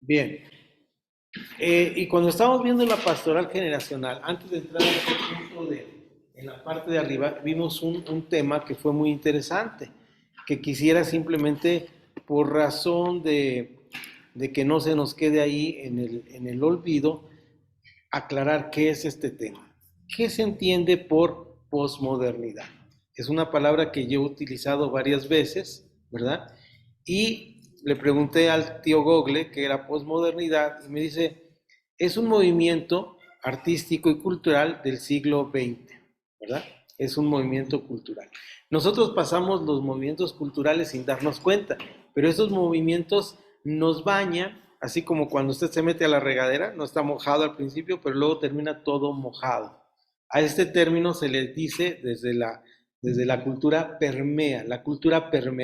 Bien. Y cuando estamos viendo la pastoral generacional, antes de entrar en este punto en la parte de arriba, vimos un tema que fue muy interesante, que quisiera simplemente, por razón de que no se nos quede ahí en el olvido, aclarar qué es este tema. ¿Qué se entiende por posmodernidad? Es una palabra que yo he utilizado varias veces, ¿verdad? Y le pregunté al tío Google qué era posmodernidad y me dice, es un movimiento artístico y cultural del siglo XX, ¿verdad? Es un movimiento cultural. Nosotros pasamos los movimientos culturales sin darnos cuenta, pero esos movimientos nos bañan, así como cuando usted se mete a la regadera, no está mojado al principio, pero luego termina todo mojado. A este término se le dice desde la cultura permea,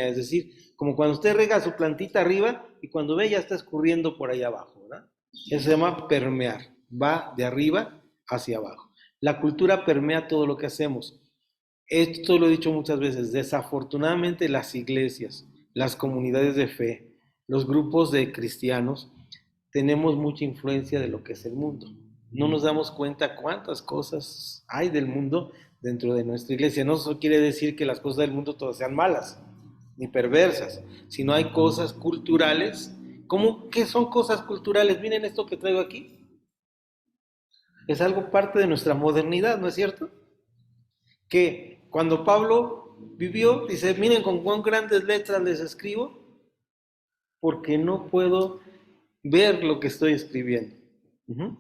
es decir, como cuando usted rega su plantita arriba y cuando ve ya está escurriendo por ahí abajo, ¿verdad? Eso se llama permear, va de arriba hacia abajo. La cultura permea todo lo que hacemos. Esto lo he dicho muchas veces, desafortunadamente las iglesias, las comunidades de fe, los grupos de cristianos, tenemos mucha influencia de lo que es el mundo. No nos damos cuenta cuántas cosas hay del mundo dentro de nuestra iglesia. No eso quiere decir que las cosas del mundo todas sean malas ni perversas, sino hay cosas culturales. ¿Cómo qué son cosas culturales? Miren esto que traigo aquí. Es algo parte de nuestra modernidad, ¿no es cierto? Que cuando Pablo vivió, dice, miren con cuán grandes letras les escribo, porque no puedo ver lo que estoy escribiendo. Uh-huh.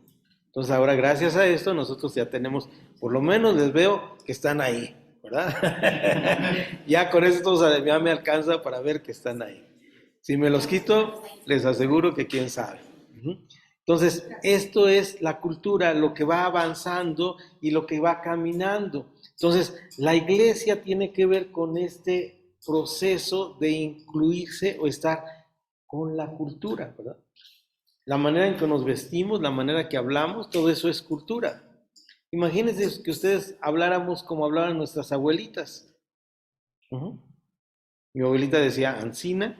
Entonces ahora gracias a esto nosotros ya tenemos, por lo menos les veo que están ahí, ¿verdad? Ya con esto ya me alcanza para ver que están ahí. Si me los quito, les aseguro que quién sabe. Uh-huh. Entonces, esto es la cultura, lo que va avanzando y lo que va caminando. Entonces, la iglesia tiene que ver con este proceso de incluirse o estar con la cultura, ¿verdad? La manera en que nos vestimos, la manera que hablamos, todo eso es cultura. Imagínense que ustedes habláramos como hablaban nuestras abuelitas. Uh-huh. Mi abuelita decía Ancina,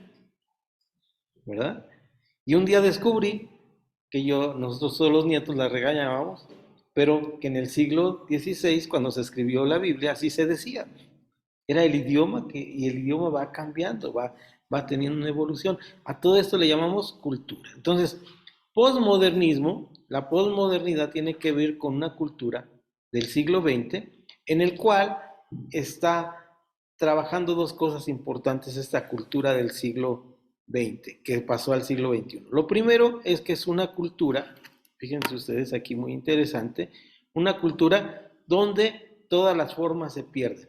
¿verdad? Y un día descubrí que nosotros todos los nietos la regañábamos, pero que en el siglo XVI, cuando se escribió la Biblia, así se decía. Era el idioma y el idioma va cambiando, va teniendo una evolución. A todo esto le llamamos cultura. Entonces, posmodernismo, la posmodernidad tiene que ver con una cultura del siglo XX en el cual está trabajando dos cosas importantes esta cultura del siglo XX, que pasó al siglo XXI. Lo primero es que es una cultura, fíjense ustedes aquí muy interesante, una cultura donde todas las formas se pierden.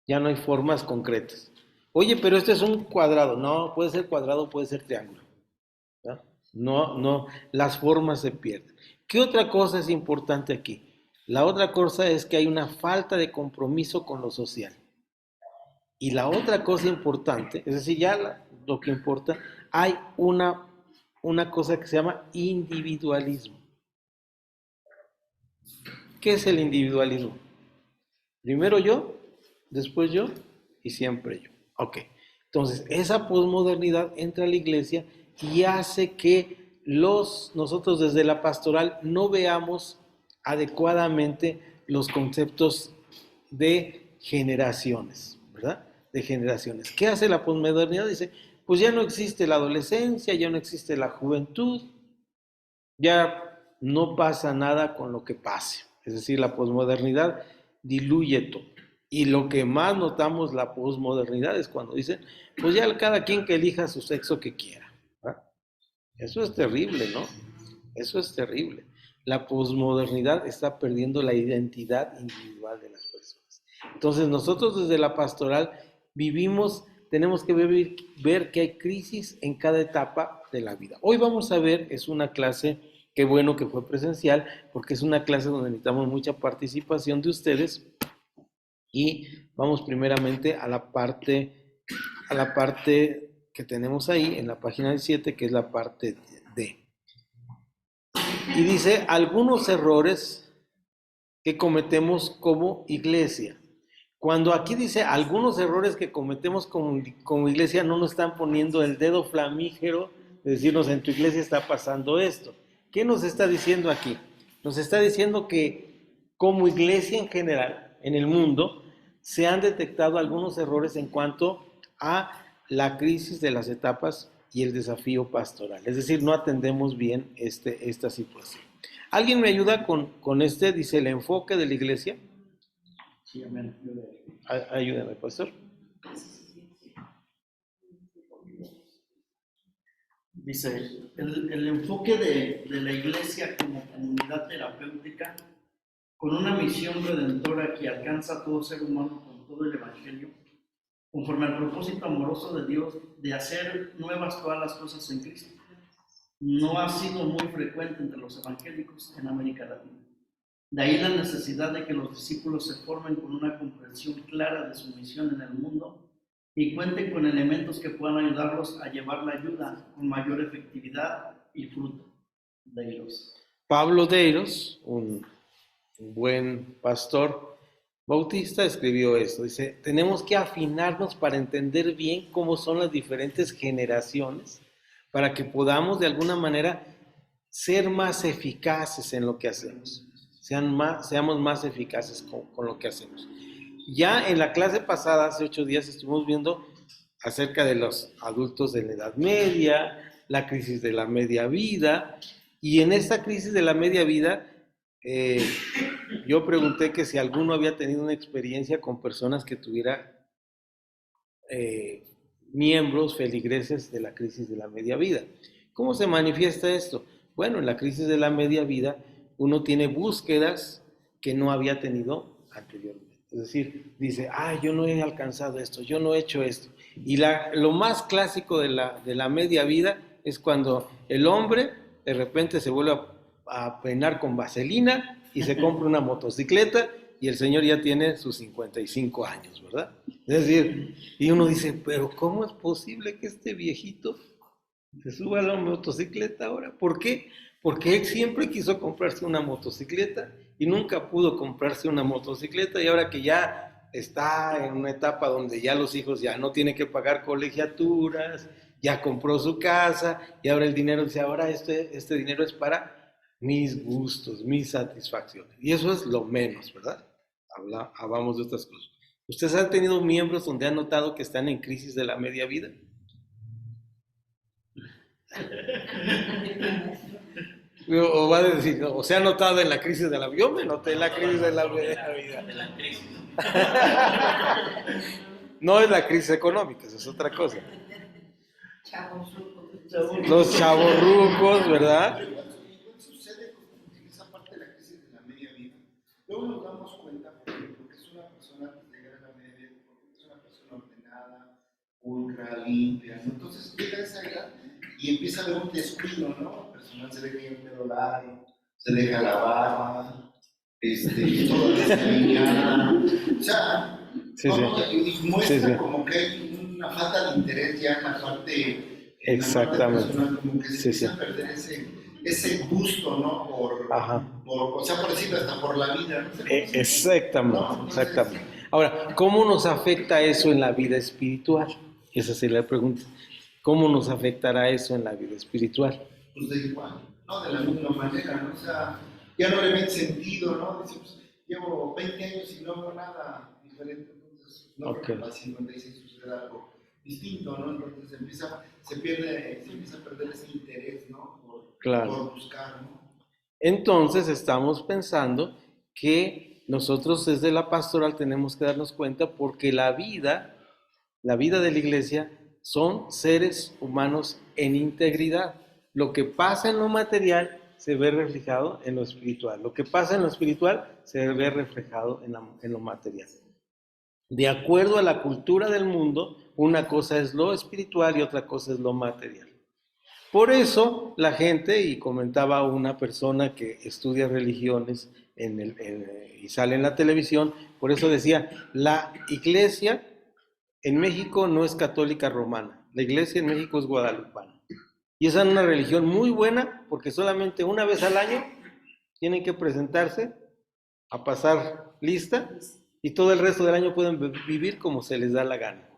Ya no hay formas concretas. Oye, pero este es un cuadrado. No, puede ser cuadrado, puede ser triángulo. ¿Ya? No, no, las formas se pierden. ¿Qué otra cosa es importante aquí? La otra cosa es que hay una falta de compromiso con lo social. Y la otra cosa importante, es decir, lo que importa, hay una cosa que se llama individualismo. ¿Qué es el individualismo? Primero yo, después yo y siempre yo. Ok. Entonces, esa posmodernidad entra a la iglesia y hace que nosotros desde la pastoral no veamos adecuadamente los conceptos de generaciones, ¿verdad? De generaciones. ¿Qué hace la posmodernidad? Dice, pues ya no existe la adolescencia, ya no existe la juventud, ya no pasa nada con lo que pase. Es decir, la posmodernidad diluye todo. Y lo que más notamos la posmodernidad es cuando dicen, pues ya cada quien que elija su sexo que quiera. ¿Verdad? Eso es terrible, ¿no? Eso es terrible. La posmodernidad está perdiendo la identidad individual de las personas. Entonces nosotros desde la pastoral tenemos que ver que hay crisis en cada etapa de la vida. Hoy vamos a ver, es una clase, qué bueno que fue presencial, porque es una clase donde necesitamos mucha participación de ustedes y vamos primeramente a la parte que tenemos ahí en la página 7, que es la parte D. Y dice algunos errores que cometemos como iglesia. Cuando aquí dice algunos errores que cometemos como iglesia, no nos están poniendo el dedo flamígero decirnos, en tu iglesia está pasando esto. ¿Qué nos está diciendo aquí? Nos está diciendo que como iglesia en general, en el mundo, se han detectado algunos errores en cuanto a la crisis de las etapas y el desafío pastoral. Es decir, no atendemos bien esta situación. ¿Alguien me ayuda con dice, el enfoque de la iglesia? Sí, amén. Ayúdame, pastor. Dice, el enfoque de la iglesia como comunidad terapéutica, con una misión redentora que alcanza a todo ser humano con todo el evangelio, conforme al propósito amoroso de Dios de hacer nuevas todas las cosas en Cristo, no ha sido muy frecuente entre los evangélicos en América Latina. De ahí la necesidad de que los discípulos se formen con una comprensión clara de su misión en el mundo y cuenten con elementos que puedan ayudarlos a llevar la ayuda con mayor efectividad y fruto. Deiros. Pablo Deiros, un buen pastor bautista, escribió esto. Dice, tenemos que afinarnos para entender bien cómo son las diferentes generaciones, para que podamos de alguna manera ser más eficaces en lo que hacemos. Seamos más eficaces con lo que hacemos. Ya en la clase pasada, hace 8 días, estuvimos viendo acerca de los adultos de la Edad Media, la crisis de la media vida, y en esta crisis de la media vida, yo pregunté que si alguno había tenido una experiencia con personas que tuviera miembros feligreses de la crisis de la media vida. ¿Cómo se manifiesta esto? Bueno, en la crisis de la media vida uno tiene búsquedas que no había tenido anteriormente. Es decir, dice, yo no he alcanzado esto, yo no he hecho esto. Y lo más clásico de la media vida es cuando el hombre de repente se vuelve a peinar con vaselina y se compra una motocicleta y el señor ya tiene sus 55 años, ¿verdad? Es decir, y uno dice, pero ¿cómo es posible que este viejito se suba a la motocicleta ahora? ¿Por qué? Porque él siempre quiso comprarse una motocicleta y nunca pudo comprarse una motocicleta, y ahora que ya está en una etapa donde ya los hijos ya no tienen que pagar colegiaturas, ya compró su casa y ahora el dinero, dice, ahora este dinero es para mis gustos, mis satisfacciones. Y eso es lo menos, ¿verdad? Hablamos de estas cosas. ¿Ustedes han tenido miembros donde han notado que están en crisis de la media vida? O va a decir, o se ha notado en la crisis de la vida. Yo me noté en la crisis de la media vida. No es la crisis económica, eso es otra cosa. Los chavorrucos, ¿verdad? Igual sucede en esa parte de la crisis de la media vida. Luego nos damos cuenta, por ejemplo, que es una persona que llega a la media vida, porque es una persona ordenada, pulcra, limpia, ¿no? Entonces llega a esa edad y empieza a haber un descuido, ¿no? El personal se deja el pelo largo, se deja la barba, todo desaliñada. O sea, Sí, y muestra sí. como que hay una falta de interés ya en la parte. Exactamente. Personal, como que se empieza a perder ese gusto, ¿no? O sea, por decirlo, hasta por la vida, ¿no? Exactamente, ¿No? exactamente. Ahora, ¿cómo nos afecta eso en la vida espiritual? Esa sería la pregunta. ¿Cómo nos afectará eso en la vida espiritual? Pues de igual, ¿no? De la misma manera, ¿no? O sea, ya no le ven sentido, ¿no? Dice, pues, llevo 20 años y no hago nada diferente, entonces no creo que a las 56 suceda algo distinto, ¿no? Entonces se empieza a perder ese interés, ¿no? Por buscar, ¿no? Entonces estamos pensando que nosotros desde la pastoral tenemos que darnos cuenta porque la vida de la iglesia son seres humanos en integridad. Lo que pasa en lo material se ve reflejado en lo espiritual. Lo que pasa en lo espiritual se ve reflejado en lo material. De acuerdo a la cultura del mundo, una cosa es lo espiritual y otra cosa es lo material. Por eso la gente, y comentaba una persona que estudia religiones y sale en la televisión, por eso decía, la iglesia en México no es católica romana, la iglesia en México es guadalupana. Y esa es una religión muy buena porque solamente una vez al año tienen que presentarse a pasar lista y todo el resto del año pueden vivir como se les da la gana.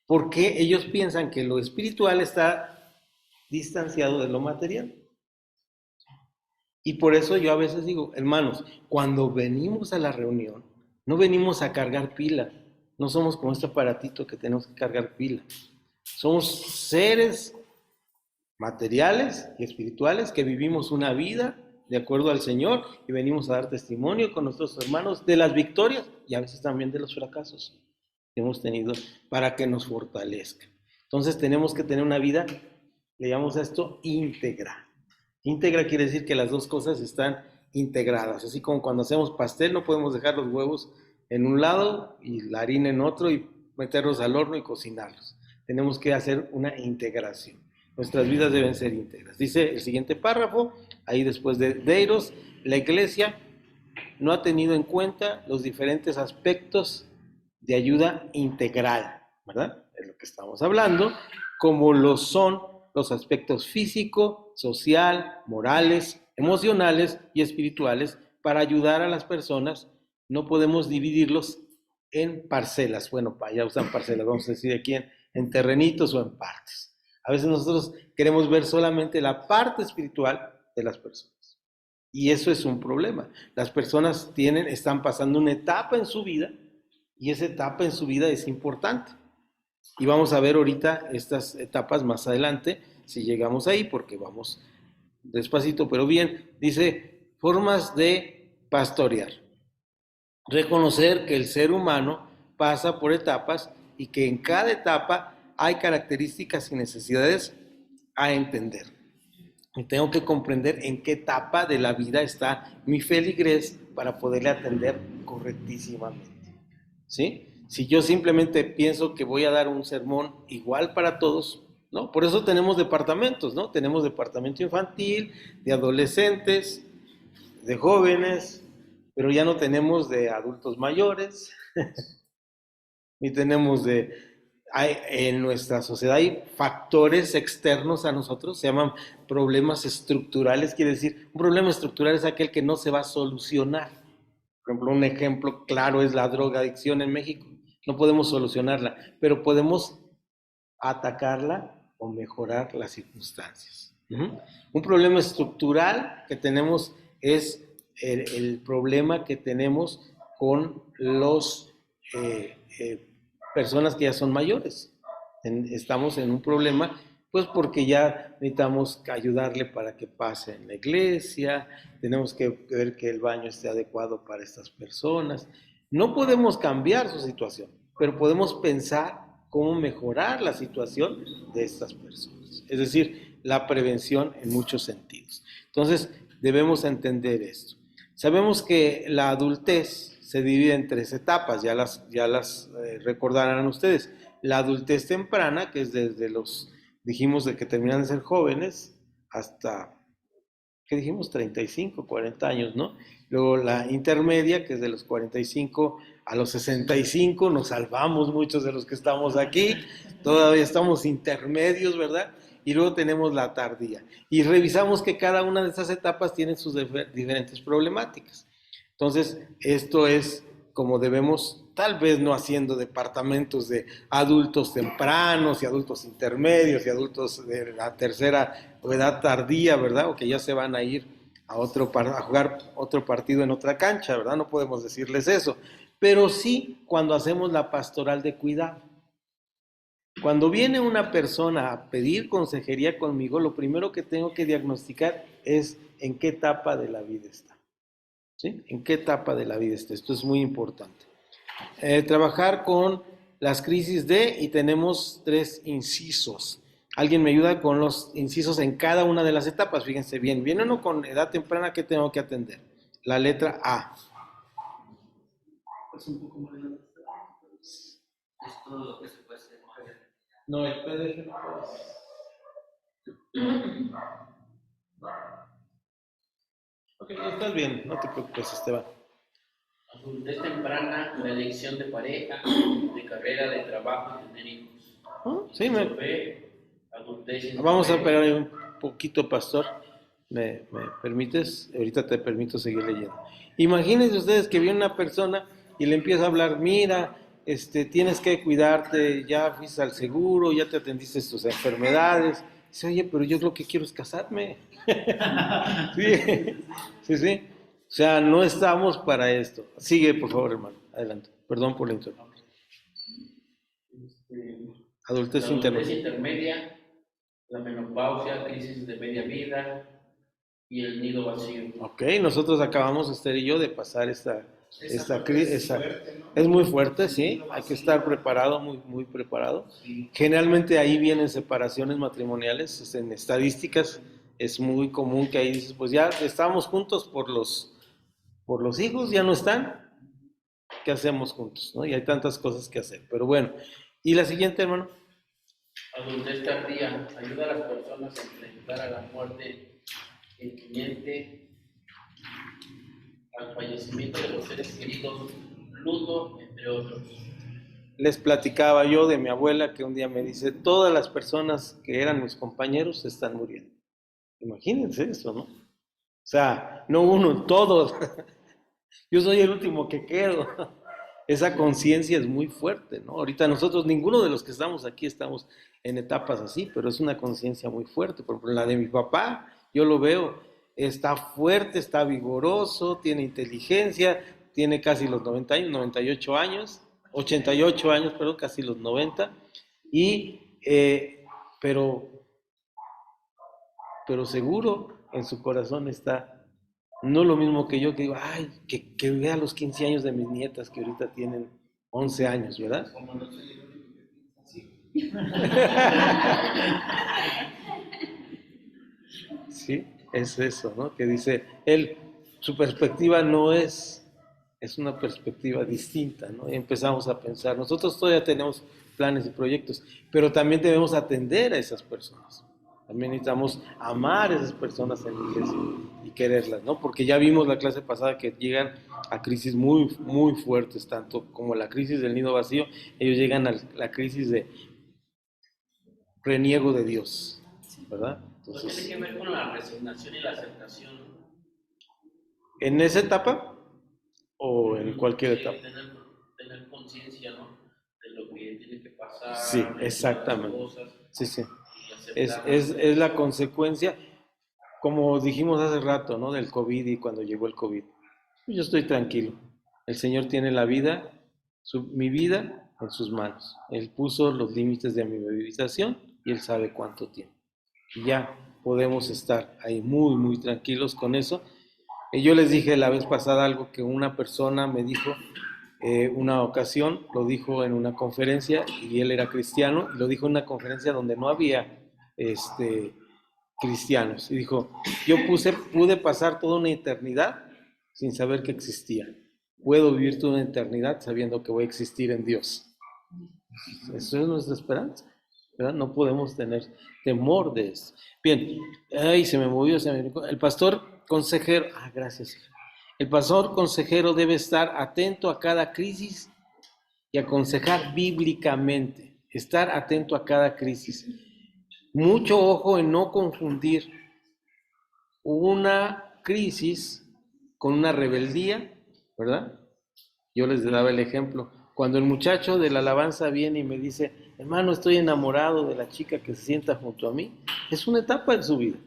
Porque ellos piensan que lo espiritual está distanciado de lo material. Y por eso yo a veces digo, hermanos, cuando venimos a la reunión, no venimos a cargar pila, no somos como este aparatito que tenemos que cargar pila. Somos seres materiales y espirituales que vivimos una vida de acuerdo al Señor y venimos a dar testimonio con nuestros hermanos de las victorias y a veces también de los fracasos que hemos tenido para que nos fortalezca. Entonces tenemos que tener una vida, le llamamos a esto íntegra. Íntegra quiere decir que las dos cosas están integradas, así como cuando hacemos pastel no podemos dejar los huevos en un lado y la harina en otro y meterlos al horno y cocinarlos. Tenemos que hacer una integración. Nuestras vidas deben ser íntegras. Dice el siguiente párrafo, ahí después de Deiros, la iglesia no ha tenido en cuenta los diferentes aspectos de ayuda integral, ¿verdad? Es lo que estamos hablando, como lo son los aspectos físico, social, morales, emocionales y espirituales para ayudar a las personas. No podemos dividirlos en parcelas. Bueno, ya usan parcelas, vamos a decir aquí en terrenitos o en partes. A veces nosotros queremos ver solamente la parte espiritual de las personas. Y eso es un problema. Las personas están pasando una etapa en su vida y esa etapa en su vida es importante. Y vamos a ver ahorita estas etapas más adelante, si llegamos ahí, porque vamos despacito, pero bien. Dice, formas de pastorear. Reconocer que el ser humano pasa por etapas y que en cada etapa hay características y necesidades a entender. Y tengo que comprender en qué etapa de la vida está mi feligres para poderle atender correctísimamente. ¿Sí? Si yo simplemente pienso que voy a dar un sermón igual para todos, ¿no? Por eso tenemos departamentos, ¿no? Tenemos departamento infantil, de adolescentes, de jóvenes, pero ya no tenemos de adultos mayores, ni tenemos en nuestra sociedad hay factores externos a nosotros, se llaman problemas estructurales, quiere decir, un problema estructural es aquel que no se va a solucionar. Por ejemplo, un ejemplo claro es la drogadicción en México. No podemos solucionarla, pero podemos atacarla o mejorar las circunstancias. Un problema estructural que tenemos es el problema que tenemos con los personas que ya son mayores. Estamos en un problema, pues porque ya necesitamos ayudarle para que pase en la iglesia, tenemos que ver que el baño esté adecuado para estas personas. No podemos cambiar su situación, pero podemos pensar cómo mejorar la situación de estas personas. Es decir, la prevención en muchos sentidos. Entonces, debemos entender esto. Sabemos que la adultez se divide en 3 etapas, ya las recordarán ustedes. La adultez temprana, que es desde dijimos de que terminan de ser jóvenes hasta, ¿qué dijimos? 35, 40 años, ¿no? Luego la intermedia, que es de los 45 a los 65, nos salvamos muchos de los que estamos aquí, todavía estamos intermedios, ¿verdad? Y luego tenemos la tardía. Y revisamos que cada una de estas etapas tiene sus diferentes problemáticas. Entonces, esto es como debemos, tal vez no haciendo departamentos de adultos tempranos y adultos intermedios y adultos de la tercera o edad tardía, ¿verdad? O que ya se van a ir a jugar otro partido en otra cancha, ¿verdad? No podemos decirles eso. Pero sí cuando hacemos la pastoral de cuidado. Cuando viene una persona a pedir consejería conmigo, lo primero que tengo que diagnosticar es en qué etapa de la vida está. ¿Sí? ¿En qué etapa de la vida está? Esto es muy importante. Trabajar con las crisis y tenemos 3 incisos. ¿Alguien me ayuda con los incisos en cada una de las etapas? Fíjense bien. Viene uno con edad temprana, ¿qué tengo que atender? La letra A. Pues un poco más adelante. Es todo lo que se puede hacer. No, el PDF no puedes. Ok, estás bien, no te preocupes, Esteban. Adultez temprana, la elección de pareja, de carrera, de trabajo y tener hijos. Sí, adultez vamos a esperar un poquito, pastor. ¿Me permites? Ahorita te permito seguir leyendo. Imagínense ustedes que viene una persona y le empieza a hablar, mira, tienes que cuidarte, ya fuiste al seguro, ya te atendiste tus enfermedades, Dice, oye, pero yo lo que quiero es casarme. Sí, sí, sí. O sea, no estamos para esto. Sigue, por favor, hermano. Adelante. Perdón por la interrupción. Adultez La adultez intermedia. intermedia, la menopausia, crisis de media vida y el nido vacío. Ok, nosotros acabamos, Esther y yo, de pasar esta Esa crisis. es fuerte, ¿no? Es muy fuerte, sí. Hay que estar preparado, muy, muy preparado. Sí. Generalmente ahí vienen separaciones matrimoniales. En estadísticas es muy común que ahí dices, pues ya estamos juntos por los hijos, ya no están. ¿Qué hacemos juntos? ¿No? Y hay tantas cosas que hacer. Pero bueno, y la siguiente, hermano. Adultez tardía, ayuda a las personas a enfrentar a la muerte inminente, al fallecimiento de los seres queridos, luto, entre otros. Les platicaba yo de mi abuela que un día me dice, todas las personas que eran mis compañeros están muriendo. Imagínense eso, ¿no? O sea, no uno, todos. Yo soy el último que quedo. Esa conciencia es muy fuerte, ¿no? Ahorita nosotros, ninguno de los que estamos aquí estamos en etapas así, pero es una conciencia muy fuerte. Por ejemplo, la de mi papá, yo lo veo, está fuerte, está vigoroso, tiene inteligencia, tiene casi los 90 años, 98 años, 88 años, perdón, casi los 90, y, pero seguro en su corazón está. No lo mismo que yo, que digo, ay, que vea los 15 años de mis nietas que ahorita tienen 11 años, ¿verdad? Como no soy el único que piensa así. Sí, es eso, ¿no? Que dice, él, su perspectiva no es una perspectiva distinta, ¿no? Y empezamos a pensar, nosotros todavía tenemos planes y proyectos, pero también debemos atender a esas personas. También necesitamos amar a esas personas en la iglesia y quererlas, ¿no? Porque ya vimos la clase pasada que llegan a crisis muy, muy fuertes, tanto como la crisis del nido vacío, ellos llegan a la crisis de reniego de Dios, ¿verdad? Pues tiene que ver con la resignación y la aceptación, ¿no? ¿En esa etapa o en cualquier etapa? Tener conciencia, ¿no? De lo que tiene que pasar, Sí, de exactamente. las cosas, Sí, sí. y Es la consecuencia, como dijimos hace rato, ¿no? Del COVID y cuando llegó el COVID. Yo estoy tranquilo. El Señor tiene la vida, mi vida en sus manos. Él puso los límites de mi meditación y Él sabe cuánto tiempo. Y ya podemos estar ahí muy, muy tranquilos con eso. Y yo les dije la vez pasada algo que una persona me dijo una ocasión, lo dijo en una conferencia y él era cristiano, y lo dijo en una conferencia donde no había cristianos. Y dijo, yo pude pasar toda una eternidad sin saber que existía. Puedo vivir toda una eternidad sabiendo que voy a existir en Dios. Eso es nuestra esperanza, ¿verdad? No podemos tener temor de eso. Bien, ay, se me movió, el pastor consejero, gracias. El pastor consejero debe estar atento a cada crisis y aconsejar bíblicamente, estar atento a cada crisis. Mucho ojo en no confundir una crisis con una rebeldía, ¿verdad? Yo les daba el ejemplo. Cuando el muchacho de la alabanza viene y me dice, hermano, estoy enamorado de la chica que se sienta junto a mí, es una etapa en su vida.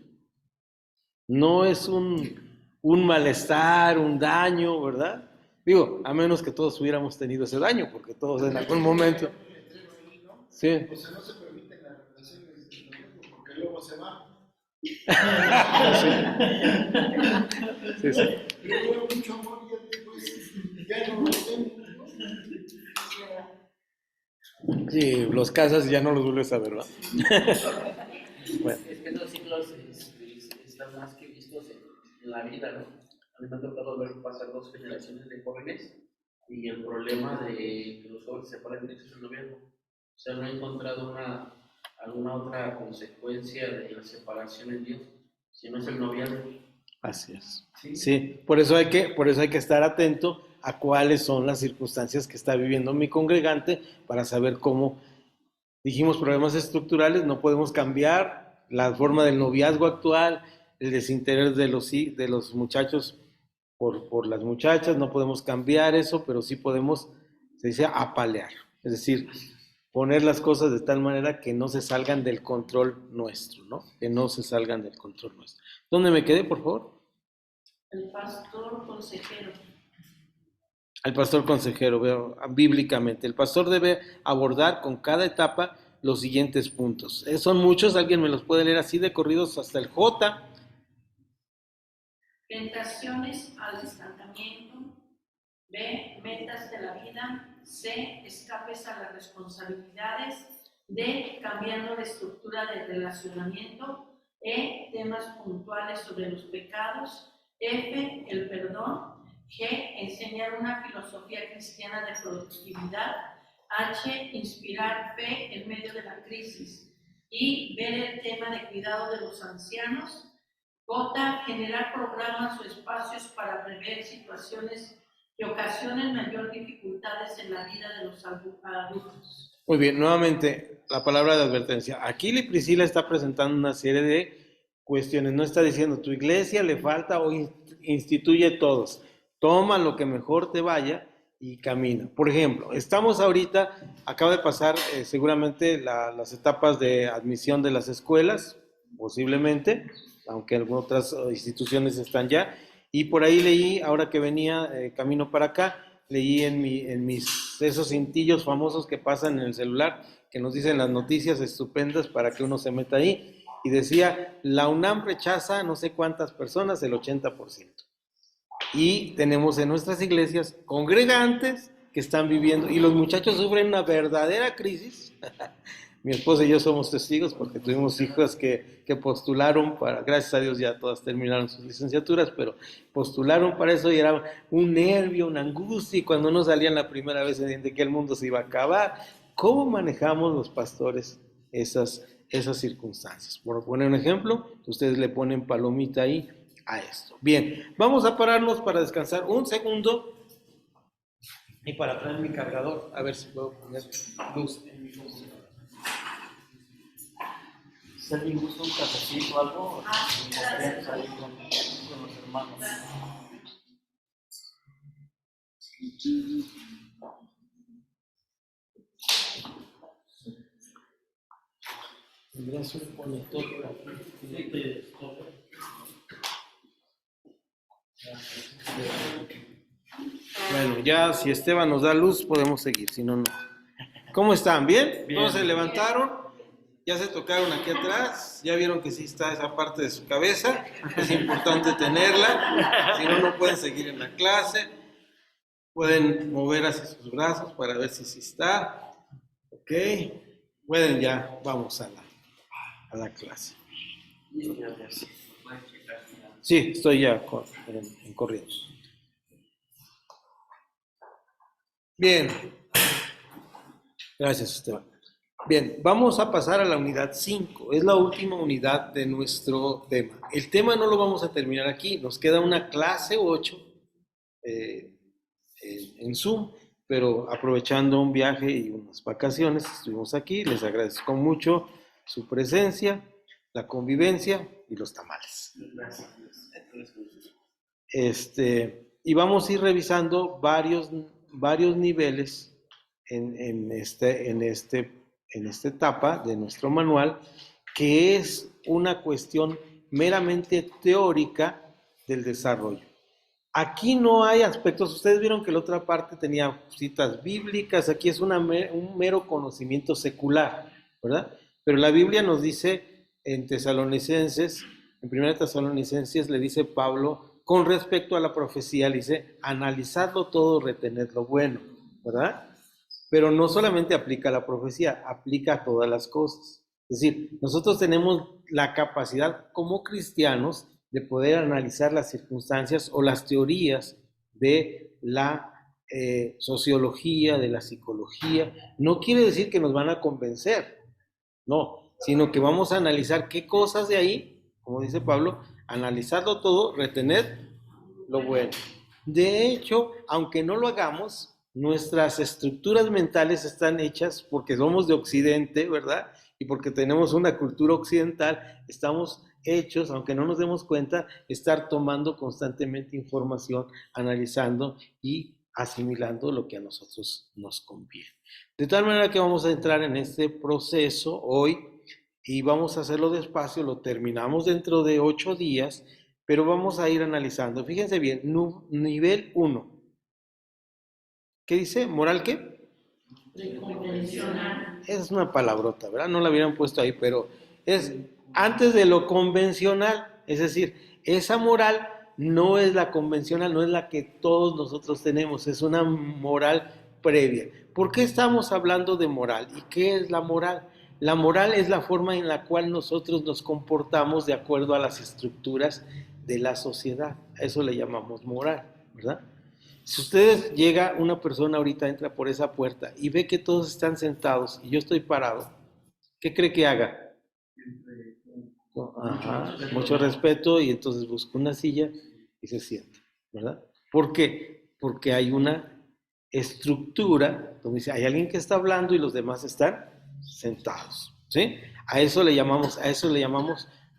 No es un malestar, un daño, ¿verdad? Digo, a menos que todos hubiéramos tenido ese daño, porque todos en algún momento. Sí. O sea, no se permiten las relaciones de noviazgo porque luego se va. Sí, sí. Pero hubo mucho amor y ya después ya no lo tengo. Sí, los casas y ya no los vuelves a ver, ¿verdad? Bueno. Es que esos ciclos están más que vistos en la vida, ¿no? A mí me ha tocado ver pasar 2 generaciones de jóvenes y el problema de que los jóvenes se separan de su noviazgo. O sea, no he encontrado alguna otra consecuencia de la separación en Dios, si no es el noviazgo. Así es. Sí, por eso hay que estar atento a cuáles son las circunstancias que está viviendo mi congregante para saber cómo, dijimos, problemas estructurales, no podemos cambiar la forma del noviazgo actual, el desinterés de los muchachos por las muchachas, no podemos cambiar eso, pero sí podemos, se dice, apalear. Es decir, poner las cosas de tal manera que no se salgan del control nuestro, ¿no? Que no se salgan del control nuestro. ¿Dónde me quedé, por favor? El pastor consejero. Al pastor consejero, veo bíblicamente. El pastor debe abordar con cada etapa los siguientes puntos. Son muchos, alguien me los puede leer así de corridos hasta el J. Tentaciones al estancamiento. B. Metas de la vida. C. Escapes a las responsabilidades. D. Cambiando la estructura del relacionamiento. E. Temas puntuales sobre los pecados. F. El perdón. G. Enseñar una filosofía cristiana de productividad. H. Inspirar fe en medio de la crisis. I. Ver el tema de cuidado de los ancianos. J. Generar programas o espacios para prever situaciones que ocasionen mayor dificultades en la vida de los adultos. Muy bien, nuevamente la palabra de advertencia. Aquí Priscila está presentando una serie de cuestiones. No está diciendo tu iglesia le falta o instituye todos. Toma lo que mejor te vaya y camina. Por ejemplo, estamos ahorita, acaba de pasar seguramente las etapas de admisión de las escuelas, posiblemente, aunque algunas otras instituciones están ya. Y por ahí leí, ahora que venía camino para acá, leí en mis esos cintillos famosos que pasan en el celular, que nos dicen las noticias estupendas para que uno se meta ahí, y decía, la UNAM rechaza no sé cuántas personas, el 80%. Y tenemos en nuestras iglesias congregantes que están viviendo, y los muchachos sufren una verdadera crisis. Mi esposa y yo somos testigos porque tuvimos hijas que postularon para, gracias a Dios ya todas terminaron sus licenciaturas, pero postularon para eso y era un nervio, una angustia, y cuando no salían la primera vez de que el mundo se iba a acabar. ¿Cómo manejamos los pastores esas circunstancias? Por poner un ejemplo, ustedes le ponen palomita ahí a esto. Bien, vamos a pararnos para descansar un segundo y para traer mi cargador, a ver si puedo poner luz en mi luz. Si alguien gusta un cafecito o algo, Gracias. ahí con los hermanos. Tendrás un conector por aquí. Bueno, ya si Esteban nos da luz, podemos seguir, si no, no. ¿Cómo están? ¿Bien? Bien. ¿Todos se levantaron? Ya se tocaron aquí atrás, ya vieron que sí está esa parte de su cabeza, es importante tenerla, si no, no pueden seguir en la clase, pueden mover hacia sus brazos para ver si sí está, ok, pueden ya, vamos a la clase. Sí, estoy ya en corriendo. Bien, gracias Esteban. Bien, vamos a pasar a la unidad 5, es la última unidad de nuestro tema. El tema no lo vamos a terminar aquí, nos queda una clase 8 en Zoom, pero aprovechando un viaje y unas vacaciones, estuvimos aquí, les agradezco mucho su presencia, la convivencia y los tamales. Y vamos a ir revisando varios niveles en esta etapa de nuestro manual, que es una cuestión meramente teórica del desarrollo. Aquí no hay aspectos, ustedes vieron que la otra parte tenía citas bíblicas, aquí es un mero conocimiento secular, ¿verdad? Pero la Biblia nos dice en Tesalonicenses, en 1 Tesalonicenses le dice Pablo, con respecto a la profecía, le dice, analizadlo todo, retened lo bueno, ¿verdad? Pero no solamente aplica a la profecía, aplica a todas las cosas. Es decir, nosotros tenemos la capacidad como cristianos de poder analizar las circunstancias o las teorías de la sociología, de la psicología. No quiere decir que nos van a convencer, no, sino que vamos a analizar qué cosas de ahí, como dice Pablo, analizarlo todo, retener lo bueno. De hecho, aunque no lo hagamos, nuestras estructuras mentales están hechas porque somos de Occidente, ¿verdad? Y porque tenemos una cultura occidental, estamos hechos, aunque no nos demos cuenta, estar tomando constantemente información, analizando y asimilando lo que a nosotros nos conviene. De tal manera que vamos a entrar en este proceso hoy y vamos a hacerlo despacio, lo terminamos dentro de 8 días, pero vamos a ir analizando. Fíjense bien, nivel 1. ¿Qué dice? ¿Moral qué? Convencional. Es una palabrota, ¿verdad? No la hubieran puesto ahí, pero es antes de lo convencional. Es decir, esa moral no es la convencional, no es la que todos nosotros tenemos, es una moral previa. ¿Por qué estamos hablando de moral? ¿Y qué es la moral? La moral es la forma en la cual nosotros nos comportamos de acuerdo a las estructuras de la sociedad. A eso le llamamos moral, ¿verdad? Si ustedes llega una persona ahorita, entra por esa puerta y ve que todos están sentados y yo estoy parado, ¿qué cree que haga? Ajá, mucho respeto y entonces busca una silla y se sienta, ¿verdad? ¿Por qué? Porque hay una estructura donde dice, hay alguien que está hablando y los demás están sentados, ¿sí? A eso le llamamos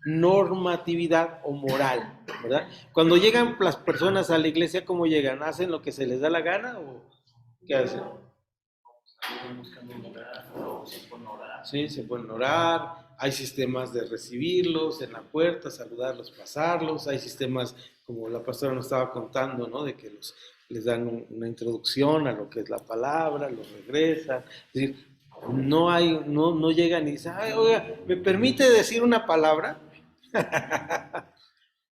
normatividad o moral, ¿verdad? Cuando llegan las personas a la iglesia, ¿cómo llegan? ¿Hacen lo que se les da la gana o qué hacen? Sí, se pueden orar, hay sistemas de recibirlos en la puerta, saludarlos, pasarlos, hay sistemas como la pastora nos estaba contando, ¿no? De que les dan una introducción a lo que es la palabra, los regresan, es decir, no llegan y dicen, ay, oiga, ¿me permite decir una palabra?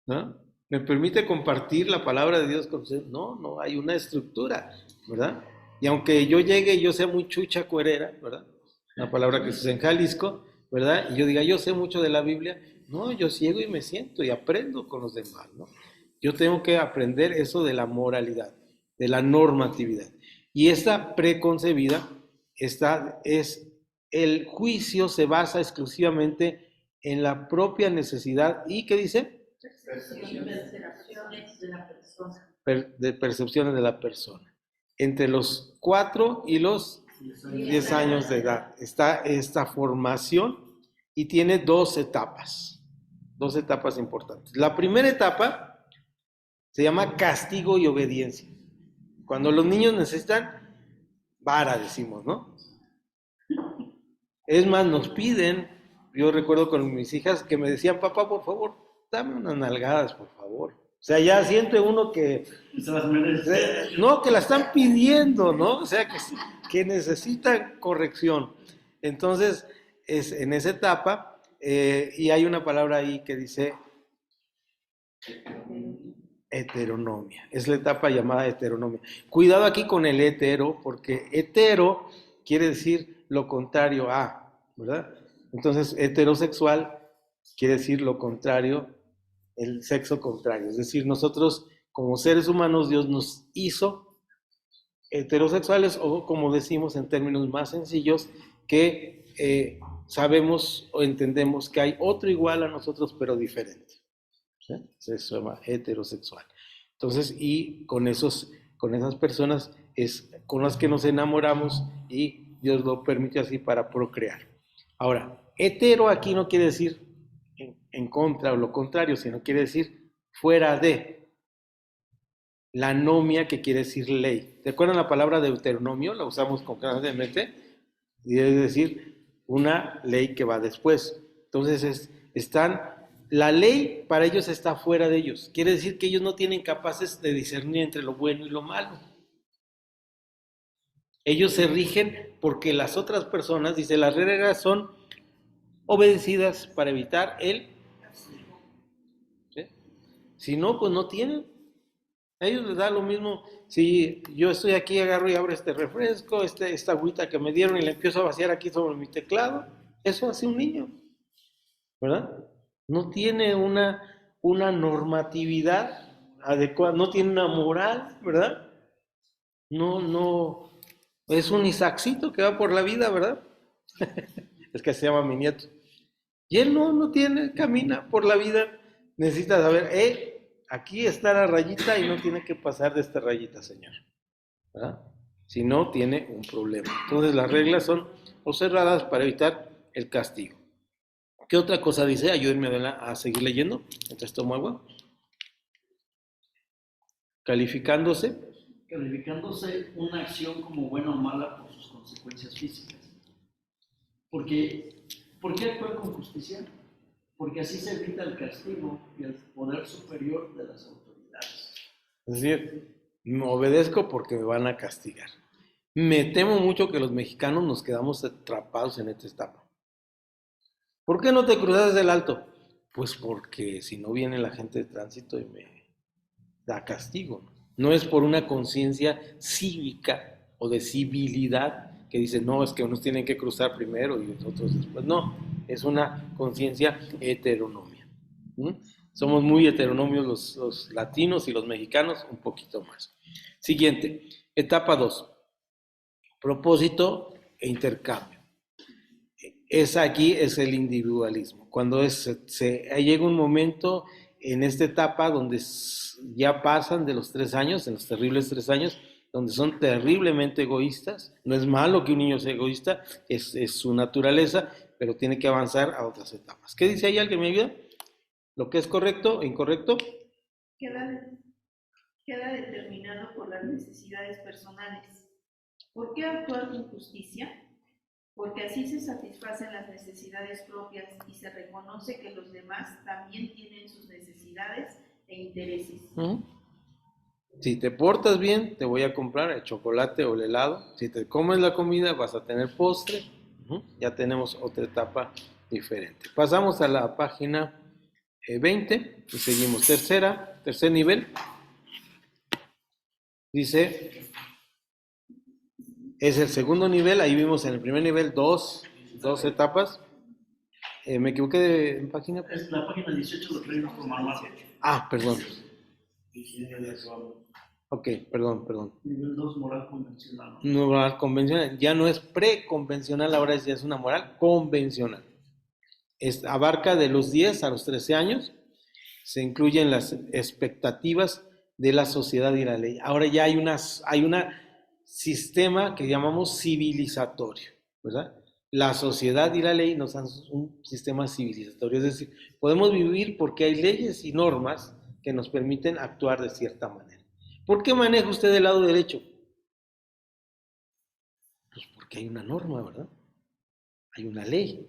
¿No? ¿Me permite compartir la palabra de Dios con usted? No hay una estructura, ¿verdad? Y aunque yo llegue y yo sea muy chucha cuerera, ¿verdad? Una palabra que se usa en Jalisco, ¿verdad? Y yo diga, yo sé mucho de la Biblia, no, yo ciego y me siento y aprendo con los demás, ¿no? Yo tengo que aprender eso de la moralidad, de la normatividad. Y esta preconcebida, el juicio se basa exclusivamente en la propia necesidad y, ¿qué dice? Percepciones de la persona. De percepciones de la persona. Entre los 4 y los 10 años de edad está esta formación y tiene 2 etapas importantes. La primera etapa se llama castigo y obediencia. Cuando los niños necesitan vara, decimos, ¿no? Es más, nos piden, yo recuerdo con mis hijas que me decían, papá, por favor, dame unas nalgadas, por favor. O sea, ya siente uno que... Se las merece. No, que la están pidiendo, ¿no? O sea, que necesitan corrección. Entonces, es en esa etapa, y hay una palabra ahí que dice heteronomia. Es la etapa llamada heteronomia. Cuidado aquí con el hetero, porque hetero quiere decir lo contrario a, ¿verdad? Entonces, heterosexual quiere decir lo contrario, el sexo contrario. Es decir, nosotros como seres humanos, Dios nos hizo heterosexuales o, como decimos en términos más sencillos, que sabemos o entendemos que hay otro igual a nosotros pero diferente. ¿Sí? Se llama heterosexual. Entonces, y con esas personas es con las que nos enamoramos y Dios lo permite así para procrear. Ahora, hetero aquí no quiere decir en contra o lo contrario, sino quiere decir fuera de. La nomia, que quiere decir ley. ¿Te acuerdan la palabra deuteronomio? La usamos constantemente. Y es decir, una ley que va después. Entonces, la ley para ellos está fuera de ellos. Quiere decir que ellos no tienen capaces de discernir entre lo bueno y lo malo. Ellos se rigen porque las otras personas, dice, las reglas son obedecidas para evitar el... ¿Sí? Si no, pues no tienen. A ellos les da lo mismo si yo estoy aquí, agarro y abro este refresco, esta agüita que me dieron y la empiezo a vaciar aquí sobre mi teclado. Eso hace un niño, ¿verdad? No tiene una normatividad adecuada, no tiene una moral, ¿verdad? No, es un Isaacito que va por la vida, ¿verdad? Es que se llama mi nieto. Y él no camina por la vida, necesita saber, aquí está la rayita y no tiene que pasar de esta rayita, señor. ¿Verdad? Si no, tiene un problema. Entonces las reglas son observadas para evitar el castigo. ¿Qué otra cosa dice? Ayúdenme a seguir leyendo mientras tomo agua. Calificándose. calificándose una acción como buena o mala por sus consecuencias físicas. ¿Por qué actuar con justicia? Porque así se evita el castigo y el poder superior de las autoridades. Es decir, me obedezco porque me van a castigar. Me temo mucho que los mexicanos nos quedamos atrapados en esta etapa. ¿Por qué no te cruzas el alto? Pues porque si no viene la gente de tránsito y me da castigo. No es por una conciencia cívica o de civilidad que dice, no, es que unos tienen que cruzar primero y otros después. No, es una conciencia heteronomia. ¿Mm? Somos muy heteronomios los latinos y los mexicanos, un poquito más. Siguiente, etapa 2. Propósito e intercambio. Aquí es el individualismo. Cuando llega un momento en esta etapa donde ya pasan de los 3 años, en los terribles 3 años, donde son terriblemente egoístas. No es malo que un niño sea egoísta, es su naturaleza, pero tiene que avanzar a otras etapas. ¿Qué dice ahí? ¿Alguien me ayuda? ¿Lo que es correcto e incorrecto? Queda determinado por las necesidades personales. ¿Por qué actuar con justicia? Porque así se satisfacen las necesidades propias y se reconoce que los demás también tienen sus necesidades e intereses. Si te portas bien, te voy a comprar el chocolate o el helado. Si te comes la comida, vas a tener postre. Ya tenemos otra etapa diferente. Pasamos a la página 20 y seguimos. Tercer nivel. Dice, es el segundo nivel. Ahí vimos en el primer nivel dos etapas. ¿Me equivoqué de página? Es la página 18 lo traemos por manual. Perdón. Ok, perdón. Nivel 2, moral convencional. Moral convencional. Ya no es preconvencional, ahora ya es una moral convencional. Abarca de los 10 a los 13 años. Se incluyen las expectativas de la sociedad y la ley. Ahora ya hay un sistema que llamamos civilizatorio, ¿verdad? La sociedad y la ley nos dan un sistema civilizatorio. Es decir, podemos vivir porque hay leyes y normas que nos permiten actuar de cierta manera. ¿Por qué maneja usted el lado derecho? Pues porque hay una norma, ¿verdad? Hay una ley,